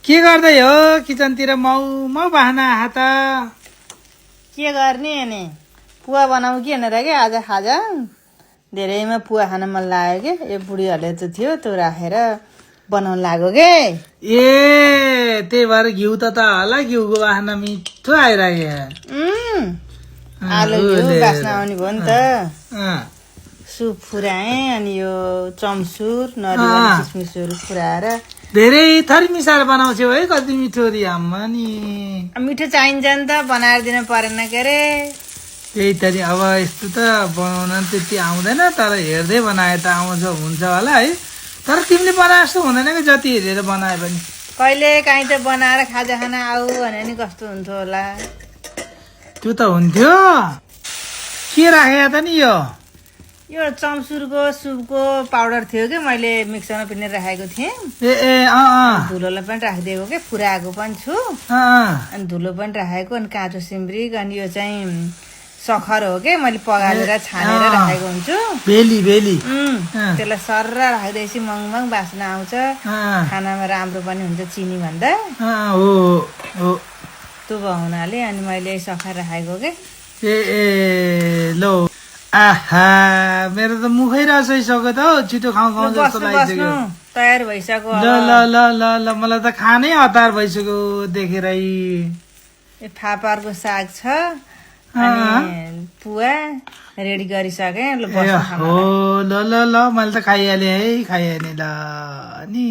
के गर्दै हो किचनतिर मौ बहाना हात के गर्ने अनि पुवा बनाऊ कि भनेर के आज खाजा धेरैमा पुवा खान मन लाग्यो के यो बुढीहरूले त थियो त्यो राखेर बनाउन लाग्यो के ए त्यही भएर घिउ त होला घिउको बाहना मिठो आइरहेको आलु घिउ बास्ना आउने भयो नि त अँ सुप फुराएँ अनि यो चम्सुर नरिवल किसमिसहरू फुराएर धेरै थरी मिसाएर बनाउँछौ है कति मिठो री आम्मा नि मिठो चाहिन्छ नि त बनाएर दिन परेन के अरे त्यही त नि अब यस्तो त बनाउन त्यति आउँदैन तर हेर्दै बनाए त आउँछ हुन्छ होला है तर तिमीले बनाए जस्तो हुँदैन कि जति हेरेर बनाए पनि कहिले काहीँ त बनाएर खाजा खाना आऊ भने नि कस्तो हुन्थ्यो होला त्यो त हुन्थ्यो के राखेको त नि यो चम्सुरको सुपको पाउडर थियो कि मैले मिक्सरमा पिनेर राखेको थिएँ ए धुलोलाई पनि राखिदिएको के फुराएको पनि छु अनि धुलो पनि राखेको अनि काँचो सिम्रिक अनि यो चाहिँ सखर हो के मैले पगालेर छानेर राखेको हुन्छु बेली त्यसलाई सर्र राख्दैछु मङमङ बास्ना आउँछ खानामा राम्रो पनि हुन्छ चिनी भन्दा त्यो भयो हुनाले अनि मैले सखर राखेको के ए लो आहा मेरो त मुखै रसाइसक्यो त हौ छिटो खाउँ जस्तो लागिसक्यो तयार भइसक्यो ल ल ल ल ल मलाई त खानै हतार भइसक्यो देखेरै फापरको साग छ अनि पुवा रेडी गरिसकेँ हो ल ल ल मैले त खाइहालेँ है खाइहालेँ ल नि